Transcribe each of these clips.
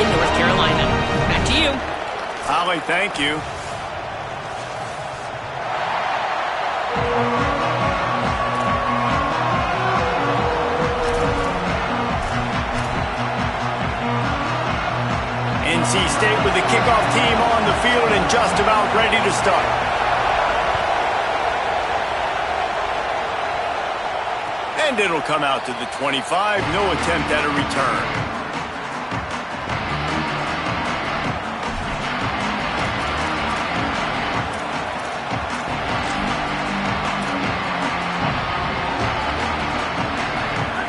in North Carolina. Back to you. Holly, thank you. NC State with the kickoff team on the field and just about ready to start. And it'll come out to the 25. No attempt at a return.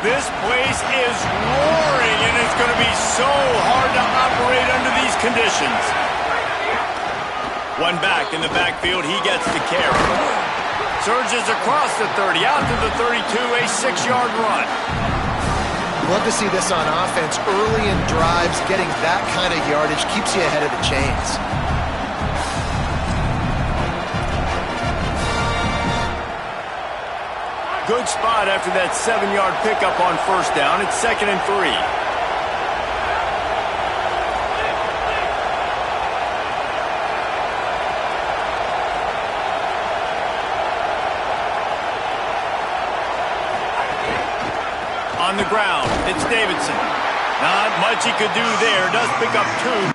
This place is roaring, and it's going to be so hard to operate under these conditions. One back in the backfield, he gets the carry. Surges across the 30, out to the 32, a 6-yard run. Love to see this on offense. Early in drives, getting that kind of yardage keeps you ahead of the chains. Good spot after that 7-yard pickup on first down. It's 2nd and 3. On the ground, it's Davidson. Not much he could do there. Does pick up 2.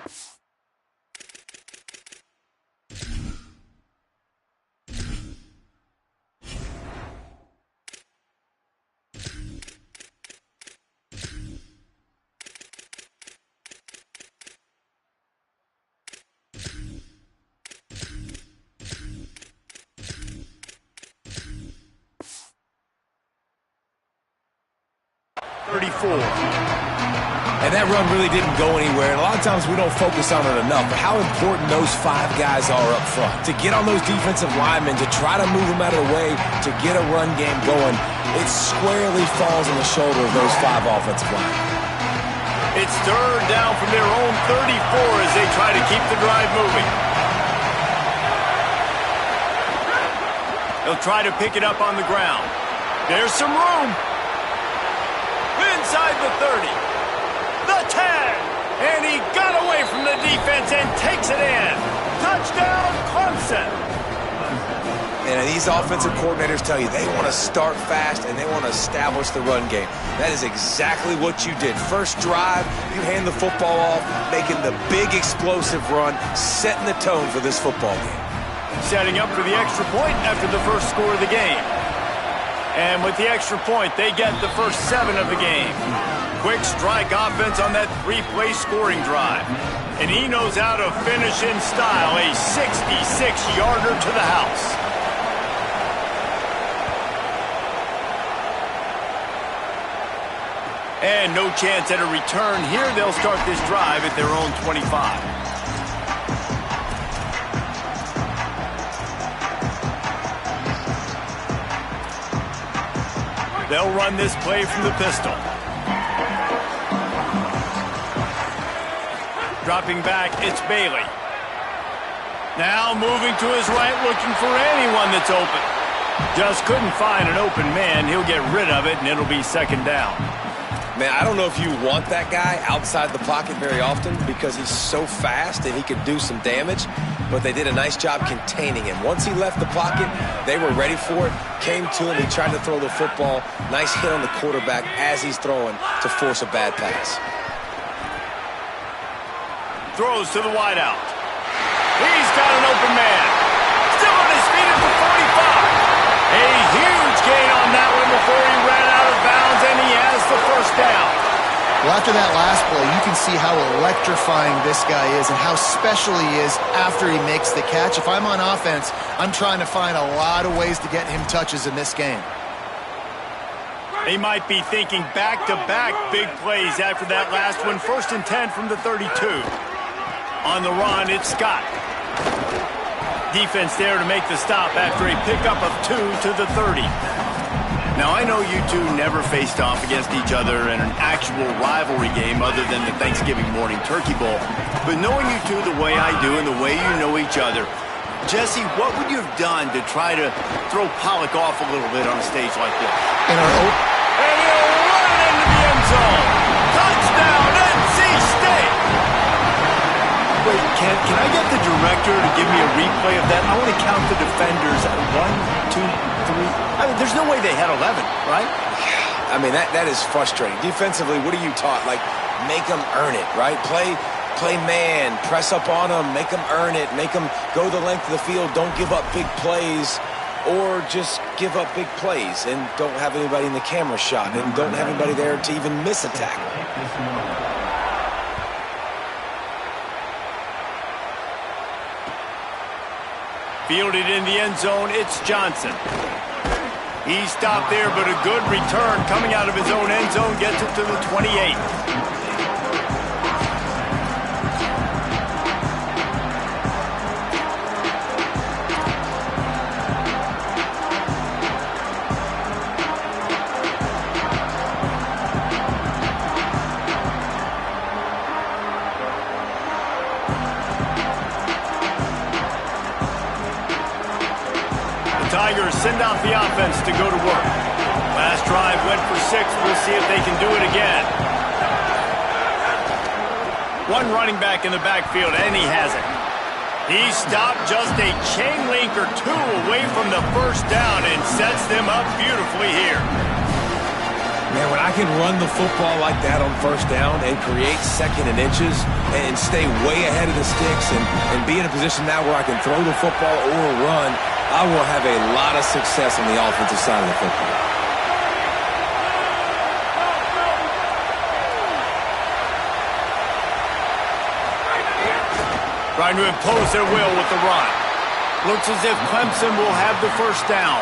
And that run really didn't go anywhere, and a lot of times we don't focus on it enough, but how important those 5 guys are up front. To get on those defensive linemen, to try to move them out of the way, to get a run game going, it squarely falls on the shoulder of those 5 offensive linemen. It's 3rd down from their own 34 as they try to keep the drive moving. They'll try to pick it up on the ground. There's some room. Inside the 30. The 10. And he got away from the defense and takes it in. Touchdown, Clemson. And these offensive coordinators tell you they want to start fast and they want to establish the run game. That is exactly what you did. First drive, you hand the football off, making the big explosive run, setting the tone for this football game. Setting up for the extra point after the first score of the game. And with the extra point, they get the first 7 of the game. Quick strike offense on that 3-play scoring drive. And he knows how to finish in style, a 66-yarder to the house. And no chance at a return here. They'll start this drive at their own 25. They'll run this play from the pistol. Dropping back, it's Bailey. Now moving to his right, looking for anyone that's open. Just couldn't find an open man. He'll get rid of it, and it'll be 2nd down. Man, I don't know if you want that guy outside the pocket very often because he's so fast and he could do some damage, but they did a nice job containing him. Once he left the pocket, they were ready for it, came to him, he tried to throw the football. Nice hit on the quarterback as he's throwing to force a bad pass. Throws to the wideout. He's got an open man. Still on his feet at the 45. A huge gain on that one before he ran out of bounds, and he has the first down. Well, after that last play, you can see how electrifying this guy is and how special he is after he makes the catch. If I'm on offense, I'm trying to find a lot of ways to get him touches in this game. They might be thinking back-to-back big plays after that last one. 1st and 10 from the 32. On the run, it's Scott. Defense there to make the stop after a pickup of 2 to the 30. Now, I know you two never faced off against each other in an actual rivalry game other than the Thanksgiving morning Turkey Bowl. But knowing you two the way I do and the way you know each other, Jesse, what would you have done to try to throw Pollock off a little bit on a stage like this? And he'll run into the end zone. Touchdown, NC State! Wait, can I get the director to give me a replay of that? I want to count the defenders at 1, 2, 3. I mean, there's no way they had 11, right? I mean, that is frustrating. Defensively, what are you taught? Like, make them earn it, right? Play man, press up on them, make them earn it, make them go the length of the field, don't give up big plays, or just give up big plays and don't have anybody in the camera shot and don't have anybody there to even miss a tackle. Fielded in the end zone, it's Johnson. He stopped there, but a good return coming out of his own end zone gets it to the 28. Tigers send out the offense to go to work. Last drive went for 6. We'll see if they can do it again. One running back in the backfield, and he has it. He stopped just a chain link or 2 away from the first down and sets them up beautifully here. Man, when I can run the football like that on first down and create second and inches and stay way ahead of the sticks and be in a position now where I can throw the football or run, I will have a lot of success on the offensive side of the football. Trying to impose their will with the run. Looks as if Clemson will have the first down.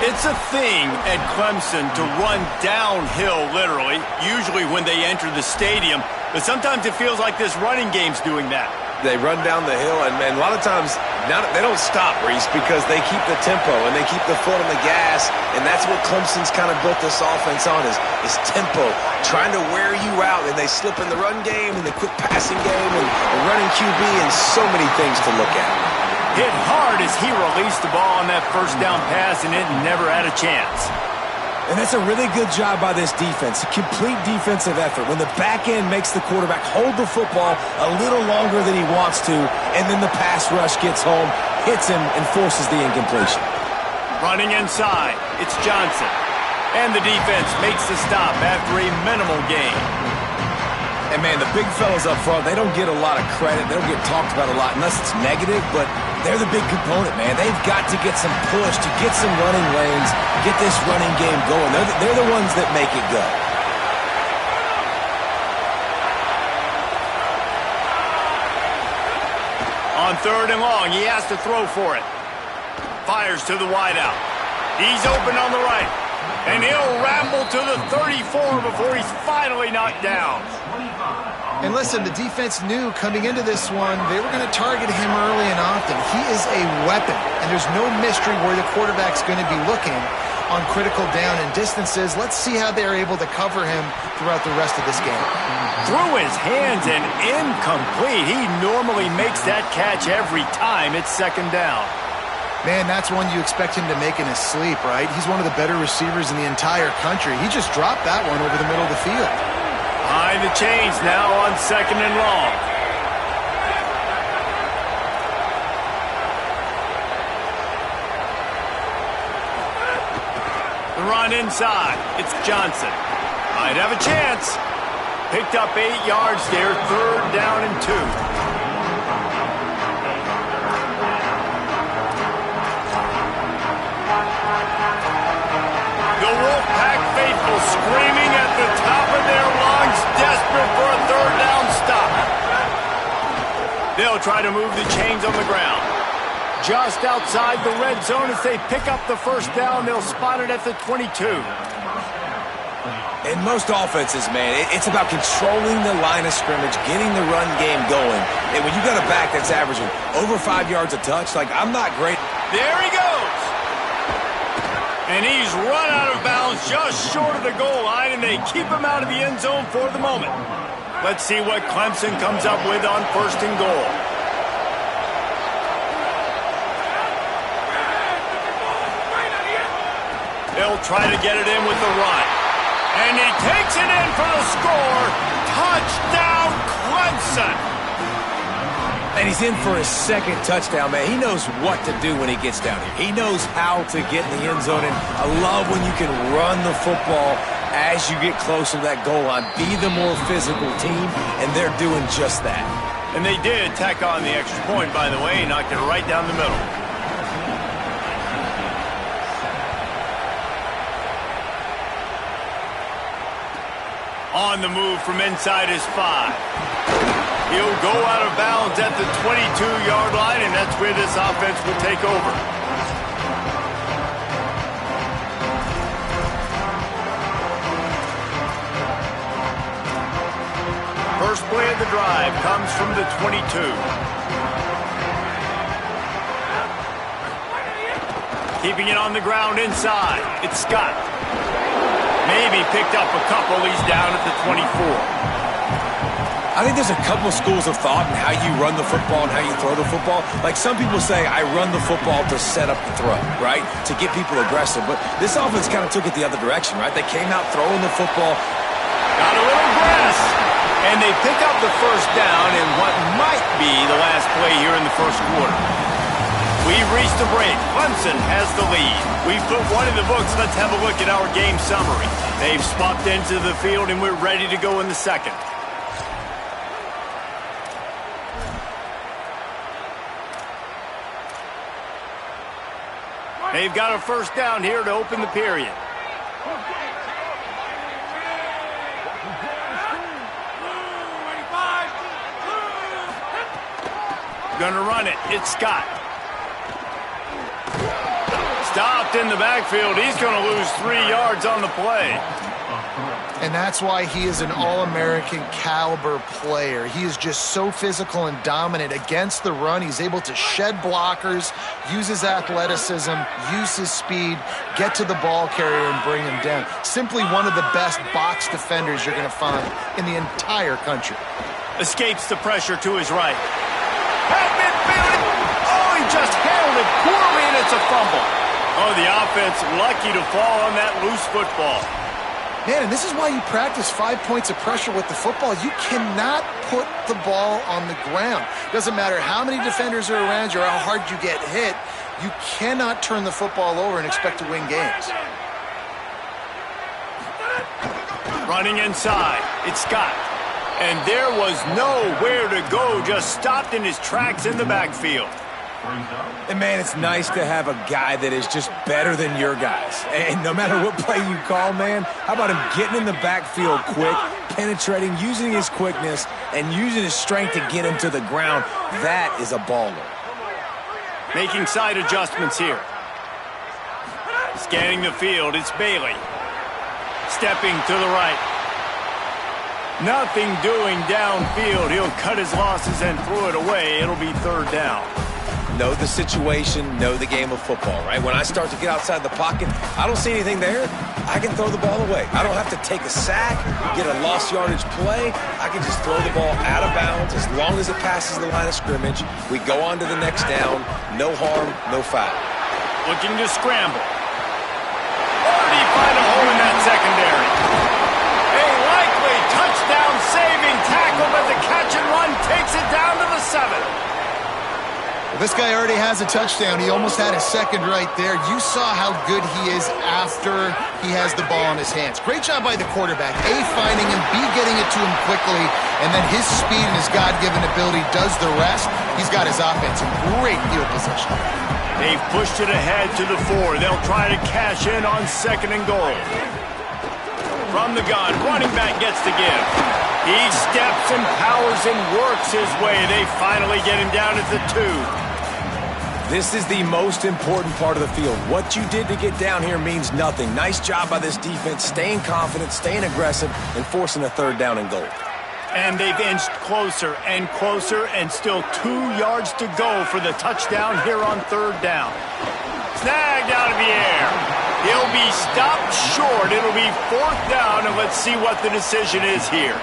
It's a thing at Clemson to run downhill, literally, usually when they enter the stadium. But sometimes it feels like this running game's doing that. They run down the hill, and a lot of times they don't stop, Reese, because they keep the tempo and they keep the foot on the gas, and that's what Clemson's kind of built this offense on is tempo, trying to wear you out, and they slip in the run game and the quick passing game and running QB and so many things to look at. Hit hard as he released the ball on that first down pass, and it never had a chance. And that's a really good job by this defense, a complete defensive effort. When the back end makes the quarterback hold the football a little longer than he wants to, and then the pass rush gets home, hits him, and forces the incompletion. Running inside, it's Johnson. And the defense makes the stop after a minimal gain. And, man, the big fellas up front, they don't get a lot of credit. They don't get talked about a lot unless it's negative, but they're the big component, man. They've got to get some push, to get some running lanes, get this running game going. They're the ones that make it go. On 3rd and long, he has to throw for it. Fires to the wideout. He's open on the right. And he'll ramble to the 34 before he's finally knocked down. And listen, the defense knew coming into this one, they were going to target him early and often. He is a weapon, and there's no mystery where the quarterback's going to be looking on critical down and distances. Let's see how they're able to cover him throughout the rest of this game. Through his hands and incomplete. He normally makes that catch every time it's 2nd down. Man, that's one you expect him to make in his sleep, right? He's one of the better receivers in the entire country. He just dropped that one over the middle of the field. Behind the chains now on 2nd and long. The run inside. It's Johnson. Might have a chance. Picked up 8 yards there. 3rd down and 2. Wolfpack faithful screaming at the top of their lungs, desperate for a 3rd down stop. They'll try to move the chains on the ground. Just outside the red zone as they pick up the first down, they'll spot it at the 22. In most offenses, man, it's about controlling the line of scrimmage, getting the run game going. And when you got a back that's averaging over 5 yards a touch, like, I'm not great. There he goes. And he's run out of bounds just short of the goal line, and they keep him out of the end zone for the moment. Let's see what Clemson comes up with on 1st and goal. They'll try to get it in with the run. And he takes it in for the score. Touchdown, Clemson. And he's in for his second touchdown, man. He knows what to do when he gets down here. He knows how to get in the end zone, and I love when you can run the football as you get closer to that goal line. Be the more physical team, and they're doing just that. And they did tack on the extra point, by the way, knocked it right down the middle. On the move from inside his 5. He'll go out of bounds at the 22-yard line, and that's where this offense will take over. First play of the drive comes from the 22. Keeping it on the ground inside. It's Scott. Maybe picked up a couple. He's down at the 24. I think there's a couple of schools of thought in how you run the football and how you throw the football. Like some people say, I run the football to set up the throw, right? To get people aggressive. But this offense kind of took it the other direction, right? They came out throwing the football. Got a little grass. And they pick up the first down in what might be the last play here in the first quarter. We've reached the break. Clemson has the lead. We've put one in the books. Let's have a look at our game summary. They've swapped into the field, and we're ready to go in the second. They've got a first down here to open the period. Gonna run it. It's Scott. Stopped in the backfield. He's gonna lose 3 yards on the play. And that's why he is an All-American caliber player. He is just so physical and dominant against the run. He's able to shed blockers, use his athleticism, use his speed, get to the ball carrier and bring him down. Simply one of the best box defenders you're going to find in the entire country. Escapes the pressure to his right. At midfield. Oh, he just handled it poorly, and it's a fumble. Oh, the offense lucky to fall on that loose football. Man, and this is why you practice 5 points of pressure with the football. You cannot put the ball on the ground. Doesn't matter how many defenders are around you or how hard you get hit. You cannot turn the football over and expect to win games. Running inside. It's Scott. And there was nowhere to go. Just stopped in his tracks in the backfield. And, man, it's nice to have a guy that is just better than your guys. And no matter what play you call, man, how about him getting in the backfield quick, penetrating, using his quickness, and using his strength to get him to the ground? That is a baller. Making side adjustments here. Scanning the field, it's Bailey. Stepping to the right. Nothing doing downfield. He'll cut his losses and throw it away. It'll be third down. Know the situation, know the game of football, right? When I start to get outside the pocket, I don't see anything there. I can throw the ball away. I don't have to take a sack, get a lost yardage play. I can just throw the ball out of bounds as long as it passes the line of scrimmage. We go on to the next down. No harm, no foul. Looking to scramble. Or did he find a hole in that secondary? A likely touchdown-saving tackle, but the catch and run takes it down to the 7. This guy already has a touchdown. He almost had a second right there. You saw how good he is after he has the ball in his hands. Great job by the quarterback. A, finding him, B, getting it to him quickly, and then his speed and his God-given ability does the rest. He's got his offense in great field position. They've pushed it ahead to the 4. They'll try to cash in on 2nd and goal. From the gun, running back gets the give. He steps and powers and works his way. They finally get him down at the 2. This is the most important part of the field. What you did to get down here means nothing. Nice job by this defense, staying confident, staying aggressive, and forcing a third down and goal. And they've inched closer and closer, and still 2 yards to go for the touchdown here on third down. Snagged out of the air. He'll be stopped short. It'll be 4th down, and let's see what the decision is here.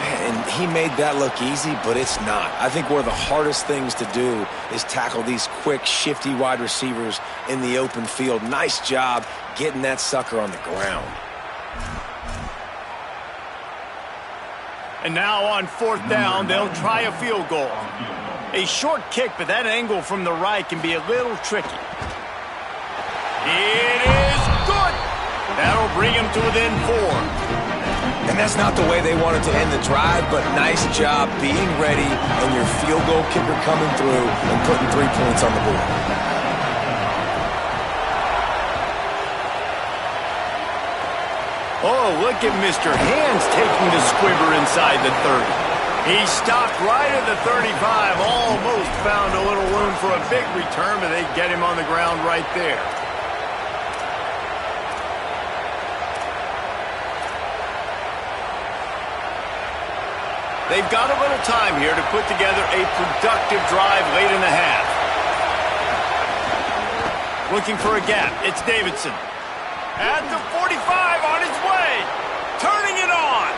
And he made that look easy, but it's not. I think one of the hardest things to do is tackle these quick, shifty wide receivers in the open field. Nice job getting that sucker on the ground. And now on 4th down, they'll try a field goal. A short kick, but that angle from the right can be a little tricky. It is good. That'll bring him to within 4. And that's not the way they wanted to end the drive, but nice job being ready and your field goal kicker coming through and putting 3 points on the board. Oh, look at Mr. Hands taking the squibber inside the 30. He stopped right at the 35, almost found a little room for a big return, but they get him on the ground right there. They've got a little time here to put together a productive drive late in the half. Looking for a gap, it's Davidson. At the 45, on his way. Turning it on.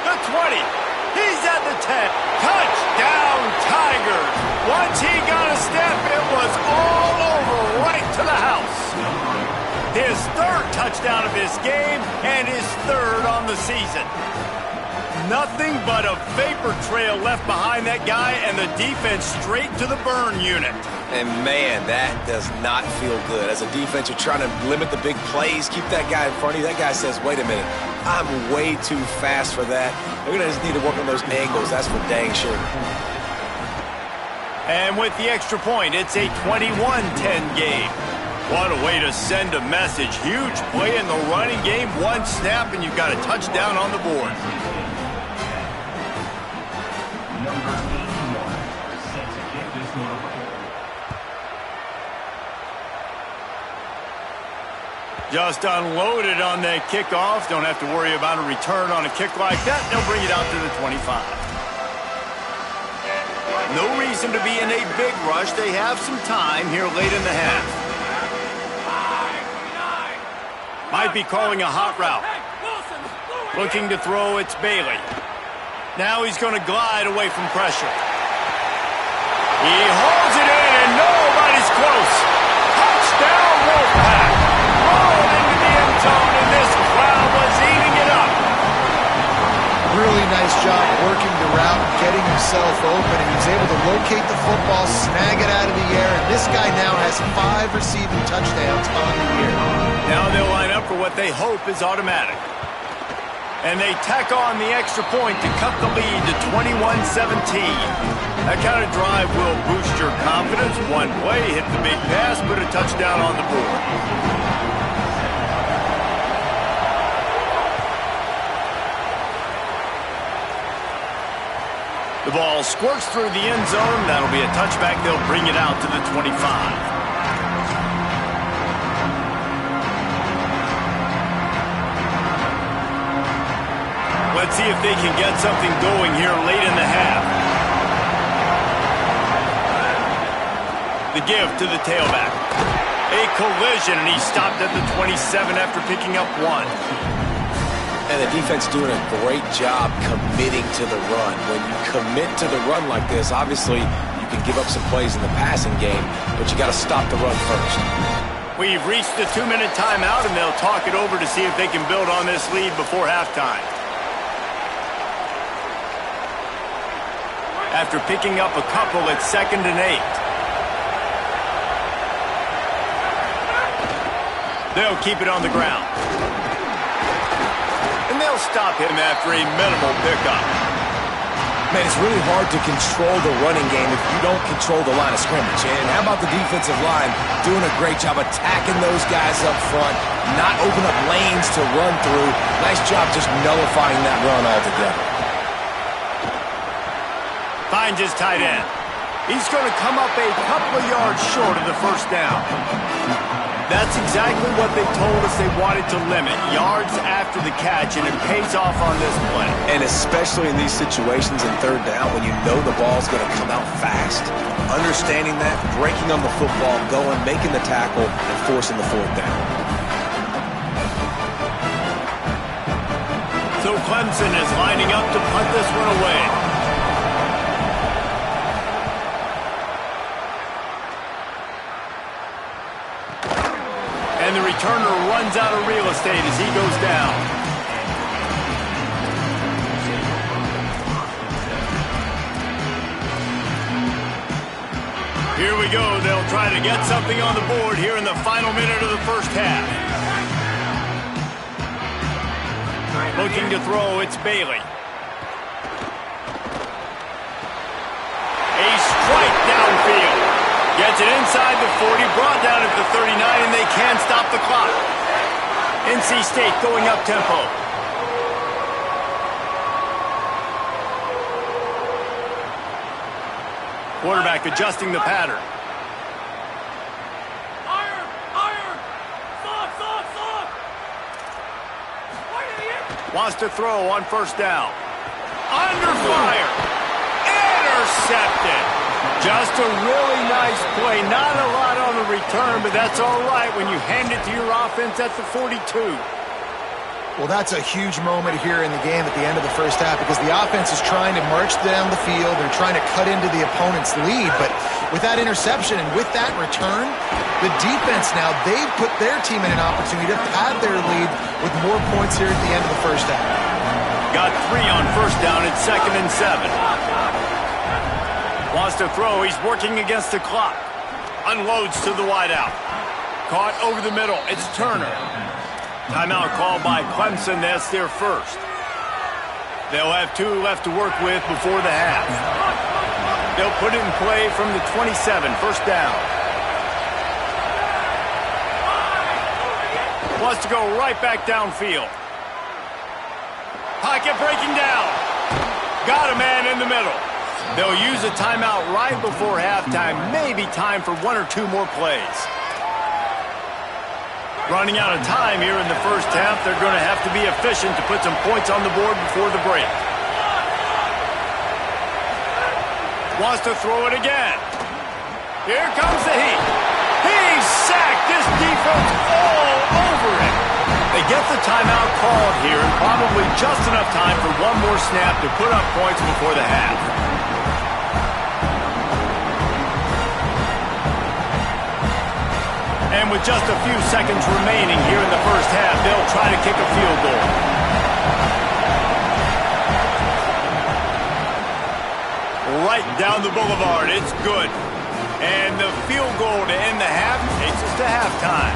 The 20. He's at the 10. Touchdown, Tigers. Once he got a step, it was all over right to the house. His 3rd touchdown of this game and his 3rd on the season. Nothing but a vapor trail left behind that guy and the defense straight to the burn unit. And, man, that does not feel good. As a defense, you're trying to limit the big plays, keep that guy in front of you. That guy says, wait a minute, I'm way too fast for that. They're going to just need to work on those angles. That's for dang sure. And with the extra point, it's a 21-10 game. What a way to send a message. Huge play in the running game. 1 snap, and you've got a touchdown on the board. Just unloaded on that kickoff. Don't have to worry about a return on a kick like that. They'll bring it out to the 25. No reason to be in a big rush. They have some time here late in the half. Might be calling a hot route. Looking to throw, it's Bailey. Now he's going to glide away from pressure. He holds it in, and nobody's close. Touchdown, Wolfpack. Rolling into the end zone, and this crowd was eating it up. Really nice job working the route, getting himself open, and he was able to locate the football, snag it out of the air, and this guy now has 5 receiving touchdowns on the year. Now they'll line up for what they hope is automatic. And they tack on the extra point to cut the lead to 21-17. That kind of drive will boost your confidence. One play, hit the big pass, put a touchdown on the board. The ball squirts through the end zone. That'll be a touchback. They'll bring it out to the 25. Let's see if they can get something going here late in the half. The give to the tailback. A collision, and he stopped at the 27 after picking up 1. And the defense doing a great job committing to the run. When you commit to the run like this, obviously you can give up some plays in the passing game, but you got to stop the run first. We've reached the 2-minute timeout, and they'll talk it over to see if they can build on this lead before halftime. After picking up a couple, it's 2nd and 8. They'll keep it on the ground. And they'll stop him after a minimal pickup. Man, it's really hard to control the running game if you don't control the line of scrimmage. And how about the defensive line doing a great job attacking those guys up front, not open up lanes to run through. Nice job just nullifying that run altogether. Finds his tight end. He's going to come up a couple of yards short of the first down. That's exactly what they told us they wanted to limit, yards after the catch, and it pays off on this play. And especially in these situations in 3rd down when you know the ball's going to come out fast. Understanding that, breaking on the football, going, making the tackle, and forcing the 4th down. So Clemson is lining up to punt this one away. And the returner runs out of real estate as he goes down. Here we go. They'll try to get something on the board here in the final minute of the first half. Looking to throw, it's Bailey. A strike downfield. Gets it inside the 40, brought down at the 39, and they can't stop the clock. NC State going up-tempo. Quarterback adjusting the pattern. Wants to throw on first down. Under fire. Intercepted. Just a really nice play. Not a lot on the return, but that's all right when you hand it to your offense at the 42. Well, that's a huge moment here in the game at the end of the first half because the offense is trying to march down the field. They're trying to cut into the opponent's lead, but with that interception and with that return, the defense now, they've put their team in an opportunity to pad their lead with more points here at the end of the first half. Got 3 on first down at 2nd and 7. Wants to throw. He's working against the clock. Unloads to the wideout. Caught over the middle. It's Turner. Timeout called by Clemson. That's their first. They'll have 2 left to work with before the half. They'll put it in play from the 27. First down. Wants to go right back downfield. Pocket breaking down. Got a man in the middle. They'll use a timeout right before halftime. Maybe time for 1 or 2 more plays. Running out of time here in the first half. They're going to have to be efficient to put some points on the board before the break. Wants to throw it again. Here comes the heat. He's sacked. This defense all over it. They get the timeout called here and probably just enough time for 1 more snap to put up points before the half. And with just a few seconds remaining here in the first half, they'll try to kick a field goal. Right down the boulevard. It's good. And the field goal to end the half takes us to halftime.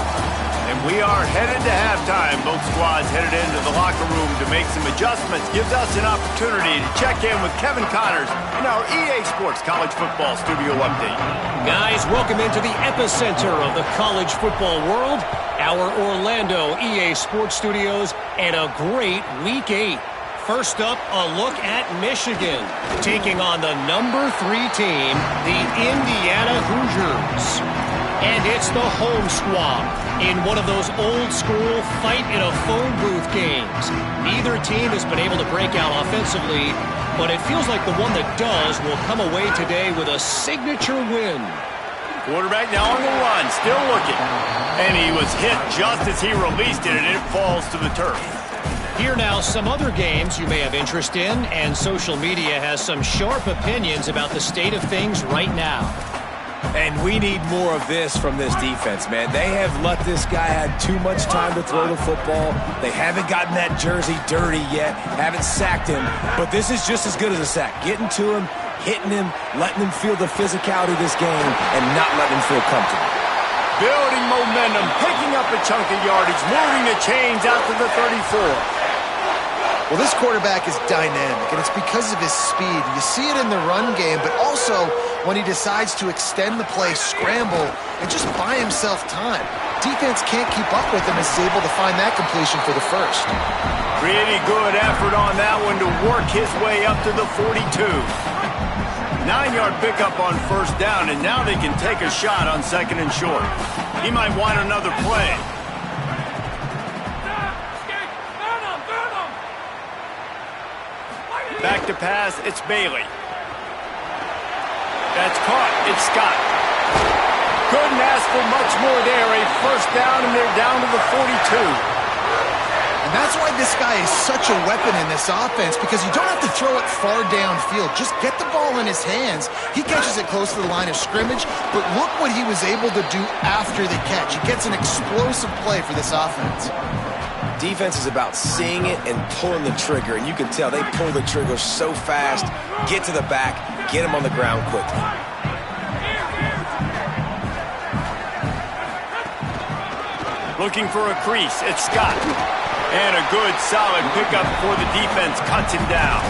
And we are headed to halftime. Both squads headed into the locker room to make some adjustments. Gives us an opportunity to check in with Kevin Connors in our EA Sports College Football Studio Update. Guys, welcome into the epicenter of the college football world, our Orlando EA Sports Studios, and a great Week 8. First up, a look at Michigan, taking on the number 3 team, the Indiana Hoosiers. And it's the home squad in one of those old-school fight-in-a-phone-booth games. Neither team has been able to break out offensively, but it feels like the one that does will come away today with a signature win. Quarterback now on the run, still looking. And he was hit just as he released it, and it falls to the turf. Here now, some other games you may have interest in, and social media has some sharp opinions about the state of things right now. And we need more of this from this defense, man. They have let this guy have too much time to throw the football. They haven't gotten that jersey dirty yet, haven't sacked him. But this is just as good as a sack. Getting to him, hitting him, letting him feel the physicality of this game, and not letting him feel comfortable. Building momentum, picking up a chunk of yardage, moving the chains out to the 34. Well, this quarterback is dynamic, and it's because of his speed. You see it in the run game, but also when he decides to extend the play, scramble, and just buy himself time. Defense can't keep up with him as he's able to find that completion for the first. Pretty good effort on that one to work his way up to the 42. 9-yard pickup on first down, and now they can take a shot on 2nd and short. He might want another play. Back to pass, it's Bailey. That's caught, it's Scott. Couldn't ask for much more there. A first down, and they're down to the 42. And that's why this guy is such a weapon in this offense, because you don't have to throw it far downfield. Just get the ball in his hands. He catches it close to the line of scrimmage, but look what he was able to do after the catch. He gets an explosive play for this offense. Defense is about seeing it and pulling the trigger, and you can tell they pull the trigger so fast, get to the back, get him on the ground quickly. Looking for a crease. It's Scott. And a good, solid pickup before the defense cuts him down.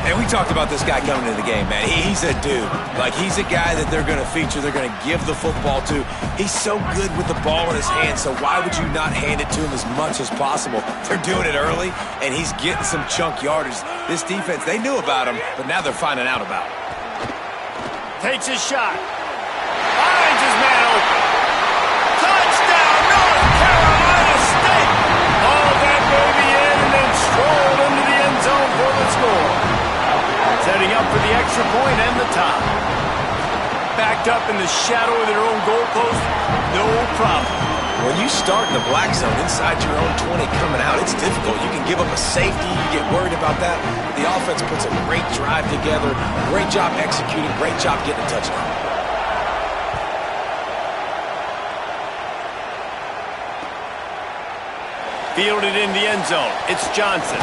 And we talked about this guy coming into the game, man. He's a dude. Like, he's a guy that they're going to feature, they're going to give the football to. He's so good with the ball in his hands, so why would you not hand it to him as much as possible? They're doing it early, and he's getting some chunk yardage. This defense, they knew about him, but now they're finding out about him. Takes his shot. Finds his man open. Touchdown, North Carolina State! Hauled that baby in and then strolled into the end zone for the score. Setting up for the extra point and the tie. Backed up in the shadow of their own goalpost, no problem. When you start in the black zone inside your own 20 coming out, it's difficult. You can give up a safety, you get worried about that. The offense puts a great drive together, great job executing, great job getting a touchdown. Fielded in the end zone. It's Johnson.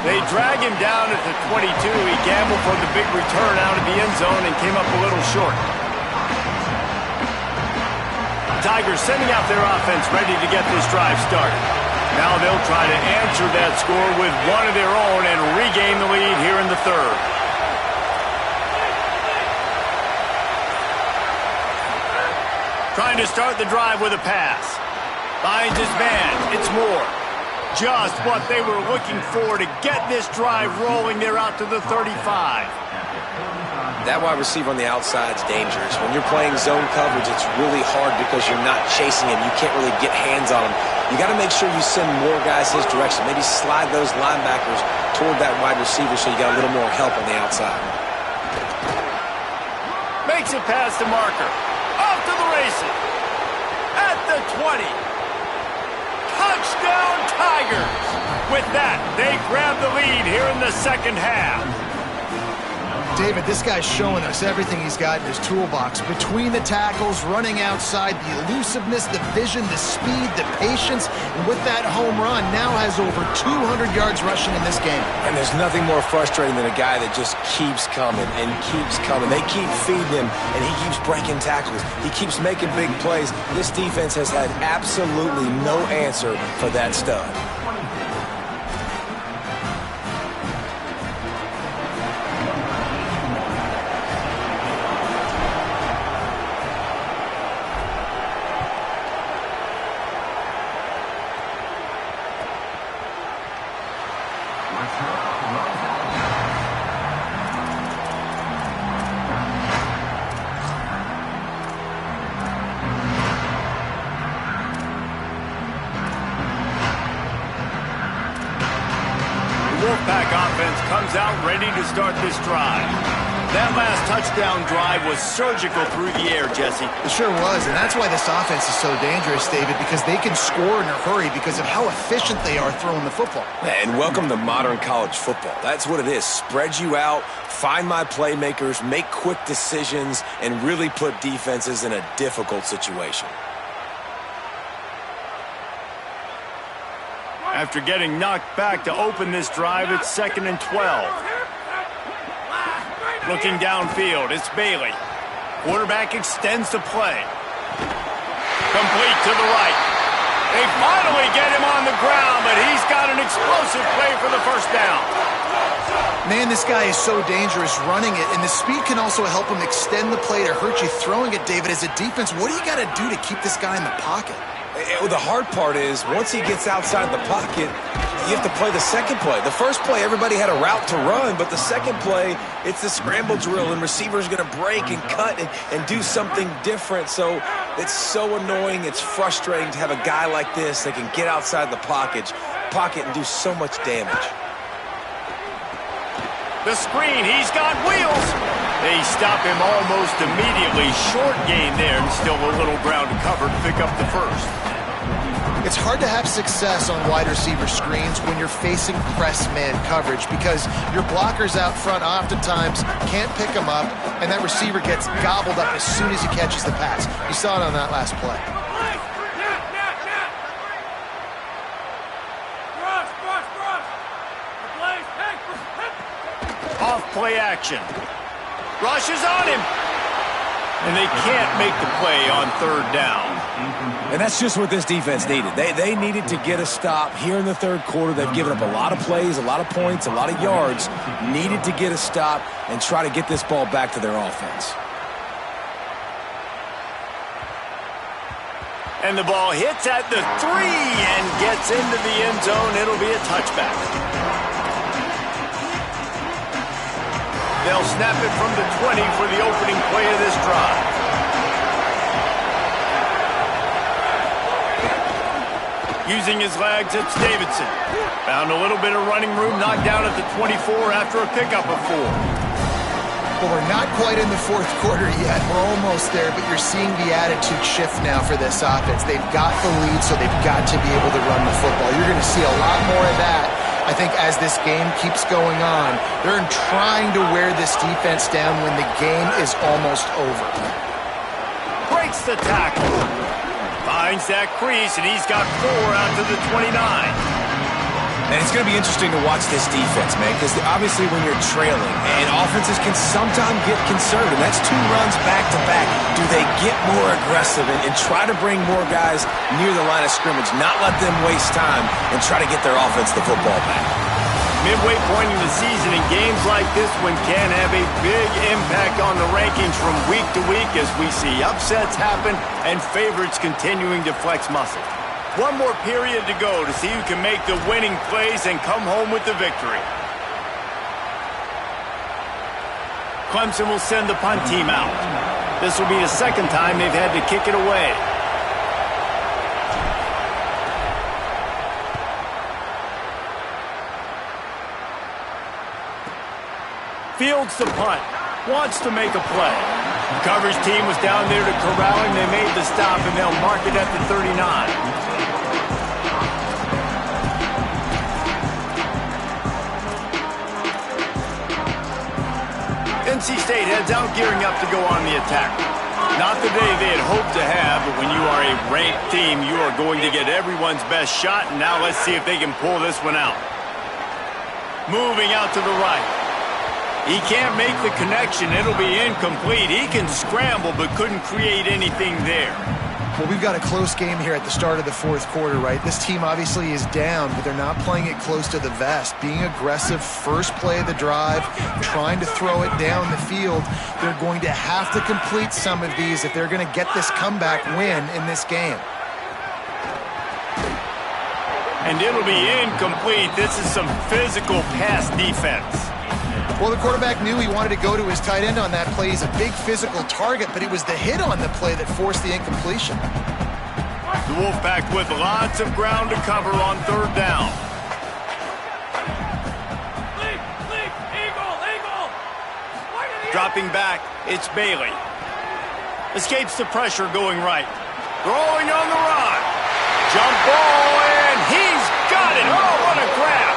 They drag him down at the 22. He gambled for the big return out of the end zone and came up a little short. Tigers sending out their offense ready to get this drive started. Now they'll try to answer that score with one of their own and regain the lead here in the third. Trying to start the drive with a pass. Finds his man. It's Moore. Just what they were looking for to get this drive rolling. They're out to the 35. That wide receiver on the outside is dangerous. When you're playing zone coverage, it's really hard because you're not chasing him. You can't really get hands on him. You got to make sure you send more guys his direction. Maybe slide those linebackers toward that wide receiver so you got a little more help on the outside. Makes it past the marker. Off to the races. At the 20. Touchdown Tigers! With that, they grab the lead here in the second half. David, this guy's showing us everything he's got in his toolbox. Between the tackles, running outside, the elusiveness, the vision, the speed, the patience, and with that home run, now has over 200 yards rushing in this game. And there's nothing more frustrating than a guy that just keeps coming and keeps coming. They keep feeding him, and he keeps breaking tackles. He keeps making big plays. This defense has had absolutely no answer for that stud. Wolfpack offense comes out ready to start this drive. That last touchdown drive was surgical through the air, Jesse. It sure was, and that's why this offense is so dangerous, David, because they can score in a hurry because of how efficient they are throwing the football. And welcome to modern college football. That's what it is. Spread you out, find my playmakers, make quick decisions, and really put defenses in a difficult situation. After getting knocked back to open this drive, it's 2nd and 12. Looking downfield, it's Bailey. Quarterback extends the play. Complete to the right. They finally get him on the ground, but he's got an explosive play for the first down. Man, this guy is so dangerous running it, and the speed can also help him extend the play to hurt you throwing it, David. As a defense, what do you got to do to keep this guy in the pocket? The hard part is, once he gets outside the pocket, you have to play the second play. The first play, everybody had a route to run, but the second play, it's the scramble drill, and receivers are going to break and cut and do something different. So it's so annoying. It's frustrating to have a guy like this that can get outside the pocket and do so much damage. The screen, he's got wheels. They stop him almost immediately. Short gain there, and still a little ground to cover to pick up the first. It's hard to have success on wide receiver screens when you're facing press man coverage because your blockers out front oftentimes can't pick them up, and that receiver gets gobbled up as soon as he catches the pass. You saw it on that last play. Off play action. Rush is on him. And they can't make the play on third down. And that's just what this defense needed. They needed to get a stop here in the third quarter. They've given up a lot of plays, a lot of points, a lot of yards. Needed to get a stop and try to get this ball back to their offense. And the ball hits at the 3 and gets into the end zone. It'll be a touchback. They'll snap it from the 20 for the opening play of this drive. Using his legs, it's Davidson. Found a little bit of running room, knocked down at the 24 after a pickup of 4. Well, we're not quite in the fourth quarter yet. We're almost there, but you're seeing the attitude shift now for this offense. They've got the lead, so they've got to be able to run the football. You're going to see a lot more of that, I think, as this game keeps going on. They're trying to wear this defense down when the game is almost over. Breaks the tackle. Finds that crease, and he's got 4 out to the 29. And it's going to be interesting to watch this defense, man, because obviously when you're trailing, and offenses can sometimes get conservative. That's 2 runs back-to-back. Do they get more aggressive and try to bring more guys near the line of scrimmage, not let them waste time, and try to get their offense the football back? Midway point in the season, and games like this one can have a big impact on the rankings from week to week as we see upsets happen and favorites continuing to flex muscle. One more period to go to see who can make the winning plays and come home with the victory. Clemson will send the punt team out. This will be the second time they've had to kick it away. Fields the punt. Wants to make a play. The coverage team was down there to corral him. They made the stop, and they'll mark it at the 39. NC State heads out, gearing up to go on the attack. Not the day they had hoped to have, but when you are a ranked team, you are going to get everyone's best shot, and now let's see if they can pull this one out. Moving out to the right. He can't make the connection. It'll be incomplete. He can scramble, but couldn't create anything there. Well, we've got a close game here at the start of the fourth quarter, right? This team obviously is down, but they're not playing it close to the vest. Being aggressive, first play of the drive, trying to throw it down the field. They're going to have to complete some of these if they're going to get this comeback win in this game. And it'll be incomplete. This is some physical pass defense. Well, the quarterback knew he wanted to go to his tight end on that play. He's a big physical target, but it was the hit on the play that forced the incompletion. The Wolfpack with lots of ground to cover on third down. Dropping back, it's Bailey. Escapes the pressure going right. Throwing on the run. Jump ball, and he's got it. Oh, what a grab.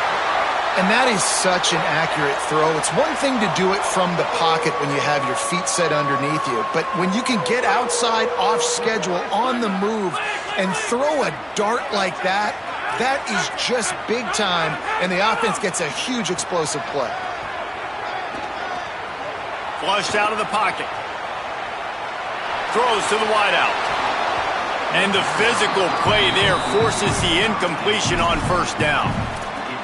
And that is such an accurate throw. It's one thing to do it from the pocket when you have your feet set underneath you, but when you can get outside, off schedule, on the move, and throw a dart like that, that is just big time, and the offense gets a huge explosive play. Flushed out of the pocket. Throws to the wideout. And the physical play there forces the incompletion on first down.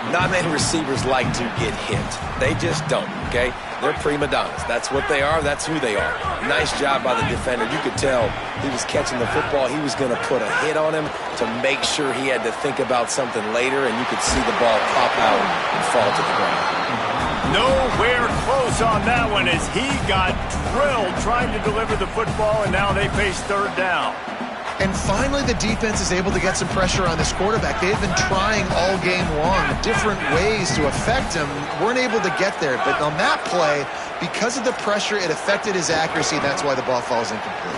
Not many receivers like to get hit. They just don't, okay? They're prima donnas. That's what they are. That's who they are. Nice job by the defender. You could tell he was catching the football. He was going to put a hit on him to make sure he had to think about something later, and you could see the ball pop out and fall to the ground. Nowhere close on that one as he got drilled trying to deliver the football, and now they face third down. And finally, the defense is able to get some pressure on this quarterback. They have been trying all game long, different ways to affect him. Weren't able to get there. But on that play, because of the pressure, it affected his accuracy. That's why the ball falls incomplete.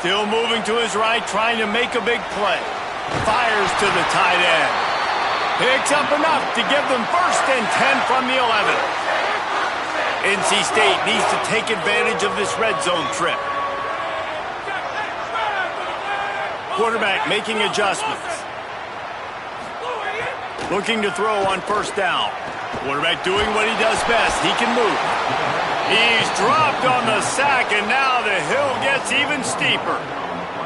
Still moving to his right, trying to make a big play. Fires to the tight end. Picks up enough to give them 1st and 10 from the 11. NC State needs to take advantage of this red zone trip. Quarterback making adjustments. Looking to throw on first down. Quarterback doing what he does best. He can move. He's dropped on the sack, and now the hill gets even steeper.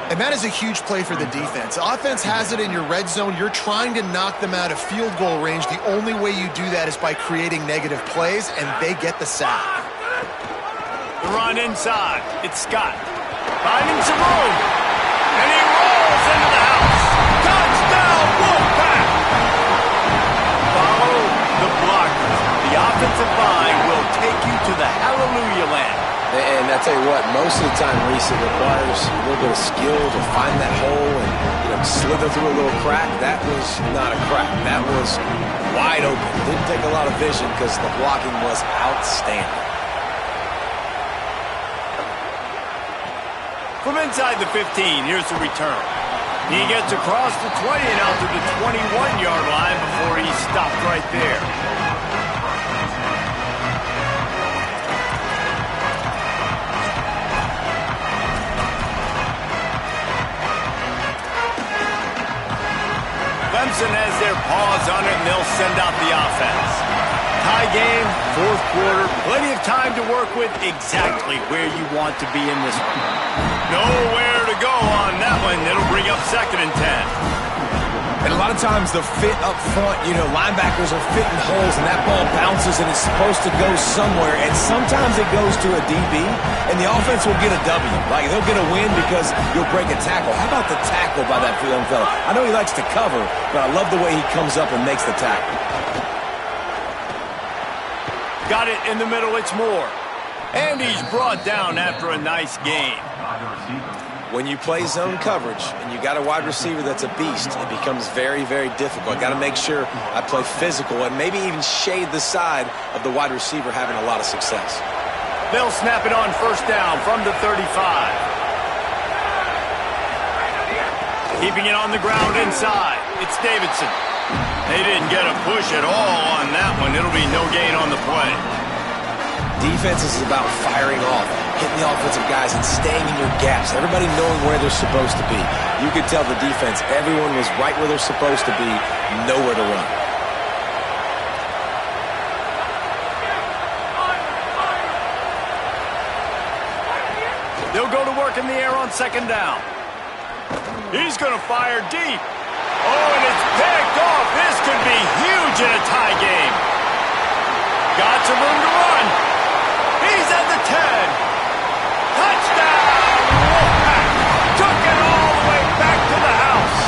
And that is a huge play for the defense. Offense has it in your red zone. You're trying to knock them out of field goal range. The only way you do that is by creating negative plays, and they get the sack. The run inside. It's Scott. Finding some room. And he rolls into the house. Touchdown, Wolfpack! Follow the blockers. The offensive line will take you to the hallelujah land. And I tell you what, most of the time, Reese, it requires a little bit of skill to find that hole and, slither through a little crack. That was not a crack. That was wide open. Didn't take a lot of vision because the blocking was outstanding. From inside the 15, here's the return. He gets across the 20 and out to the 21-yard line before he stopped right there. Clemson has their paws on it, and they'll send out the offense. Tie game, fourth quarter, plenty of time to work with, exactly where you want to be in this one. Nowhere to go on that one. It'll bring up 2nd and 10. And a lot of times the fit up front, linebackers are fitting holes, and that ball bounces, and it's supposed to go somewhere, and sometimes it goes to a DB, and the offense will get a W. Like, they'll get a win because you'll break a tackle. How about the tackle by that young fella? I know he likes to cover, but I love the way he comes up and makes the tackle. Got it in the middle, it's Moore. And he's brought down after a nice game. When you play zone coverage and you got a wide receiver that's a beast, it becomes very, very difficult. I got to make sure I play physical and maybe even shade the side of the wide receiver having a lot of success. They'll snap it on 1st down from the 35. Keeping it on the ground inside. It's Davidson. They didn't get a push at all on that one. It'll be no gain on the play. Defense is about firing off, hitting the offensive guys, and staying in your gaps. Everybody knowing where they're supposed to be. You could tell the defense, everyone was right where they're supposed to be, nowhere to run. They'll go to work in the air on 2nd down. He's going to fire deep. Oh, and it's picked off. This could be huge in a tie game. Got some room to run. He's at the 10. Touchdown! Wolfpack took it all the way back to the house.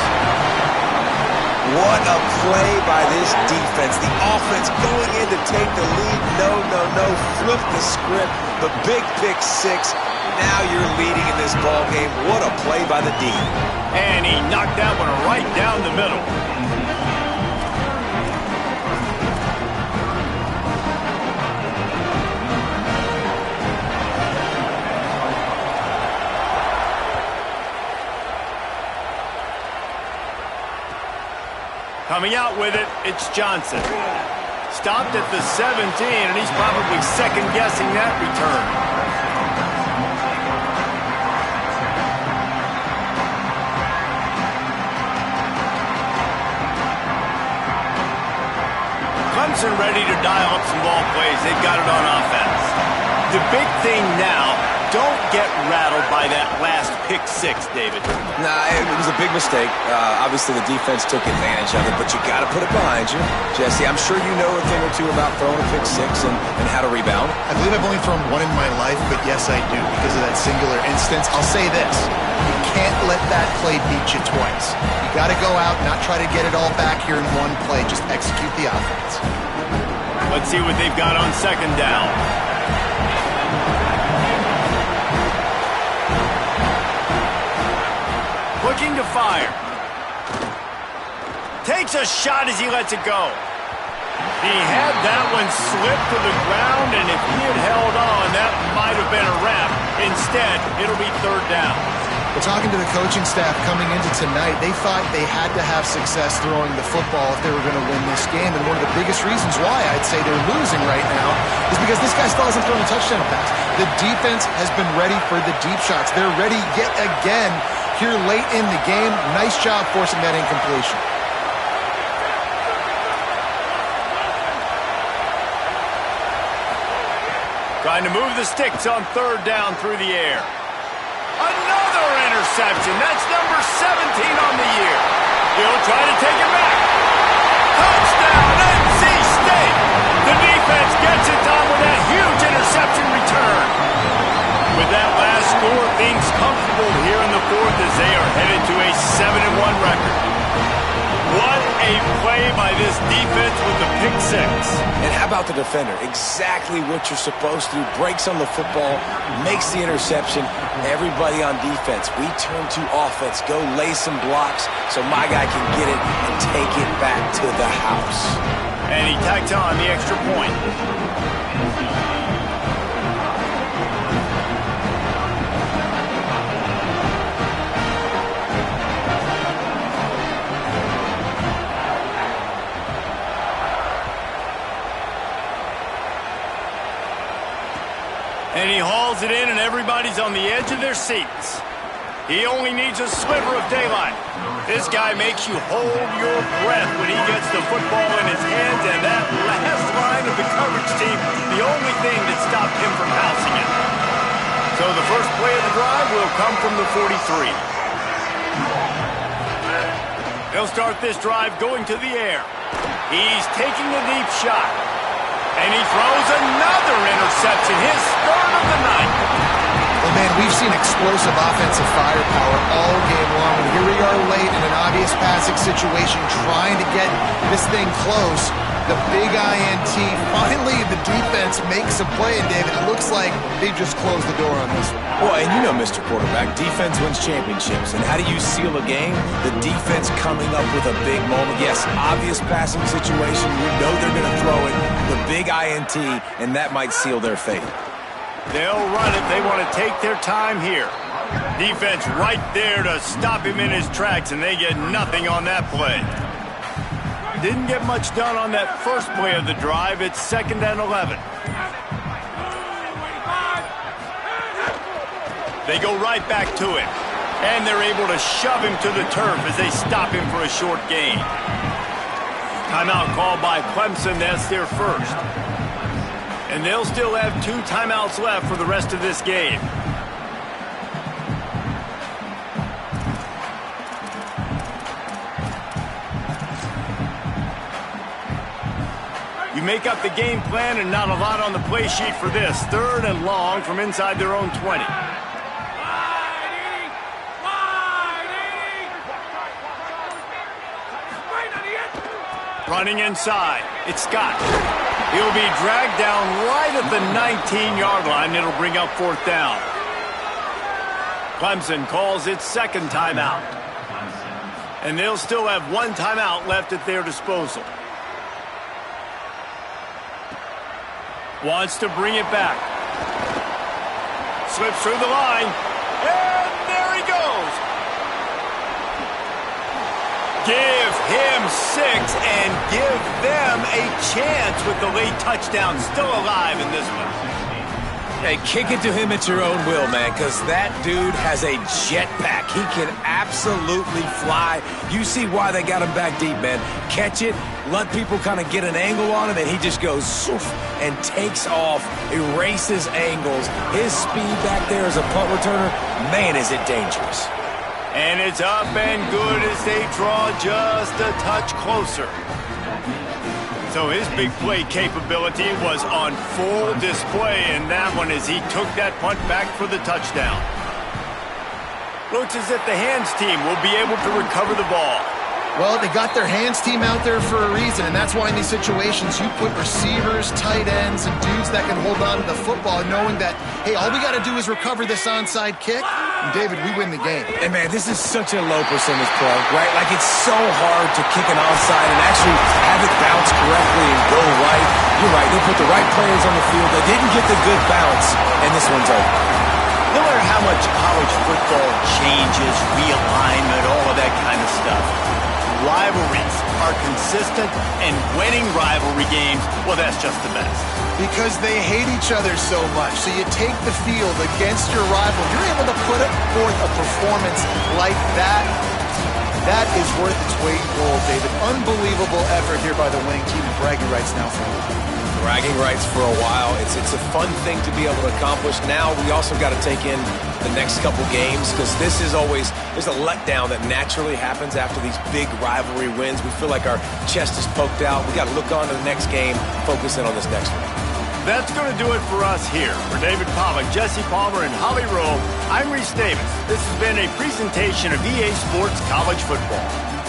What a play by this defense. The offense going in to take the lead. No. Flip the script. The big pick 6. Now you're leading in this ball game. What a play by the D. And he knocked that one right down the middle. Coming out with it, it's Johnson. Stopped at the 17, and he's probably second-guessing that return. Clemson ready to dial up some ball plays. They've got it on offense. The big thing now, don't get rattled by that last pick 6, David. Nah, it was a big mistake. Obviously, the defense took advantage of it, but you got to put it behind you. Jesse, I'm sure you know a thing or two about throwing a pick 6 and how to rebound. I believe I've only thrown one in my life, but yes, I do because of that singular instance. I'll say this. You can't let that play beat you twice. You got to go out, not try to get it all back here in one play. Just execute the offense. Let's see what they've got on 2nd down. Looking to fire. Takes a shot as he lets it go. He had that one slip to the ground, and if he had held on, that might have been a wrap. Instead, it'll be 3rd down. But talking to the coaching staff coming into tonight, they thought they had to have success throwing the football if they were going to win this game. And one of the biggest reasons why I'd say they're losing right now is because this guy still hasn't thrown a touchdown pass. The defense has been ready for the deep shots. They're ready yet again here late in the game. Nice job forcing that incompletion. Trying to move the sticks on 3rd down through the air. Another interception. interception. That's number 17 on the year. He'll try to take it back. Touchdown, NC State. The defense gets it done with that huge interception return. With that last score, things comfortable here in the fourth as they are headed to a 7-1 record. What a play by this defense with the pick six. And how about the defender? Exactly what you're supposed to do. Breaks on the football, makes the interception. Everybody on defense, we turn to offense. Go lay some blocks so my guy can get it and take it back to the house. And he tacked on the extra point. And he hauls it in, and everybody's on the edge of their seats. He only needs a sliver of daylight. This guy makes you hold your breath when he gets the football in his hands, and that last line of the coverage team, the only thing that stopped him from passing it. So the first play of the drive will come from the 43. They'll start this drive going to the air. He's taking a deep shot. And he throws another interception, his third of the night. Well, man, we've seen explosive offensive firepower all game long. And here we are late in an obvious passing situation trying to get this thing close. The big INT. Finally, the defense makes a play, and David, it looks like they just closed the door on this one. Well, and you know, Mr. Quarterback, defense wins championships. And how do you seal a game? The defense coming up with a big moment. Yes, obvious passing situation. You know they're going to throw it. The big INT, and that might seal their fate. They'll run it. They want to take their time here. Defense right there to stop him in his tracks, and they get nothing on that play. Didn't get much done on that first play of the drive. It's 2nd and 11. They go right back to him, and they're able to shove him to the turf as they stop him for a short gain. Timeout called by Clemson. That's their first. And they'll still have 2 timeouts left for the rest of this game. You make up the game plan and not a lot on the play sheet for this. 3rd and long from inside their own 20. Running inside, it's Scott. He'll be dragged down right at the 19-yard line. It'll bring up 4th down. Clemson calls its 2nd timeout. And they'll still have 1 timeout left at their disposal. Wants to bring it back. Slips through the line. And there he goes. Give him 6 and give them a chance with the late touchdown. Still alive in this one. Hey, kick it to him at your own will, man, because that dude has a jetpack. He can absolutely fly. You see why they got him back deep, man. Catch it, let people kind of get an angle on him, and he just goes soof and takes off, erases angles. His speed back there as a punt returner, man, is it dangerous. And it's up and good as they draw just a touch closer. So his big play capability was on full display in that one as he took that punt back for the touchdown. Looks as if the hands team will be able to recover the ball. Well, they got their hands team out there for a reason, and that's why in these situations you put receivers, tight ends, and dudes that can hold on to the football, knowing that, hey, all we got to do is recover this onside kick, and David, we win the game. And man, this is such a low percentage play, right? Like, it's so hard to kick an onside and actually have it bounce correctly and go right. You're right, they put the right players on the field. They didn't get the good bounce, and this one's over. No matter how much college football changes, realignment, all of that kind of stuff, rivalries are consistent, and winning rivalry games, well, that's just the best. Because they hate each other so much. So you take the field against your rival. You're able to put forth a performance like that. That is worth its weight in gold, David. Unbelievable effort here by the winning team, and bragging rights now for you. bragging rights for a while. It's a fun thing to be able to accomplish. Now we also got to take in the next couple games because this is always, there's a letdown that naturally happens after these big rivalry wins. We feel like our chest is poked out. We got to look on to the next game, focus in on this next one. That's going to do it for us here. For David Pollack, Jesse Palmer, and Holly Rowe, I'm Reese Davis. This has been a presentation of EA Sports College Football.